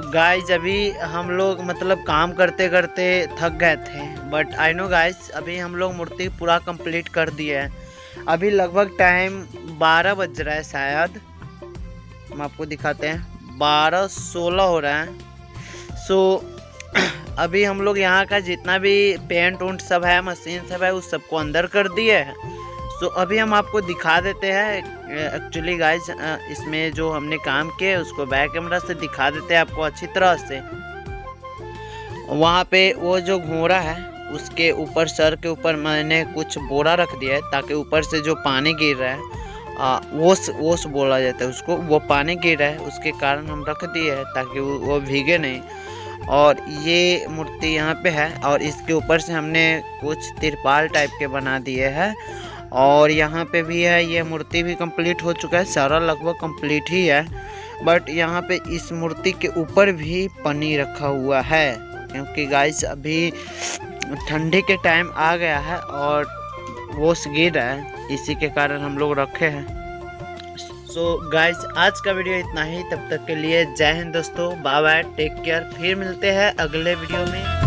Guys अभी हम लोग मतलब काम करते करते थक गए थे, बट आई नो गाइज अभी हम लोग मूर्ति पूरा कंप्लीट कर दिए हैं। अभी लगभग टाइम 12 बज रहा है शायद, हम आपको दिखाते हैं 12:16 हो रहा है। सो अभी हम लोग यहाँ का जितना भी पेंट उंट सब है, मशीन सब है, उस सबको अंदर कर दिए हैं। सो अभी हम आपको दिखा देते हैं एक्चुअली गाइज, इसमें जो हमने काम किया है उसको बैक कैमरा से दिखा देते हैं आपको अच्छी तरह से। वहाँ पे वो जो घोड़ा है उसके ऊपर, सर के ऊपर मैंने कुछ बोरा रख दिया है ताकि ऊपर से जो पानी गिर रहा है ओस बोला जाता है उसको, वो पानी गिर रहा है उसके कारण हम रख दिए हैं ताकि वो भीगे नहीं। और ये मूर्ति यहाँ पे है और इसके ऊपर से हमने कुछ तिरपाल टाइप के बना दिए हैं। और यहाँ पे भी है, ये मूर्ति भी कंप्लीट हो चुका है, सारा लगभग कंप्लीट ही है। बट यहाँ पे इस मूर्ति के ऊपर भी पन्नी रखा हुआ है क्योंकि गाइस अभी ठंडी के टाइम आ गया है और ओस गिर रहा है, इसी के कारण हम लोग रखे हैं। सो गाइस आज का वीडियो इतना ही, तब तक के लिए जय हिंद दोस्तों, बाय बाय, टेक केयर। फिर मिलते हैं अगले वीडियो में।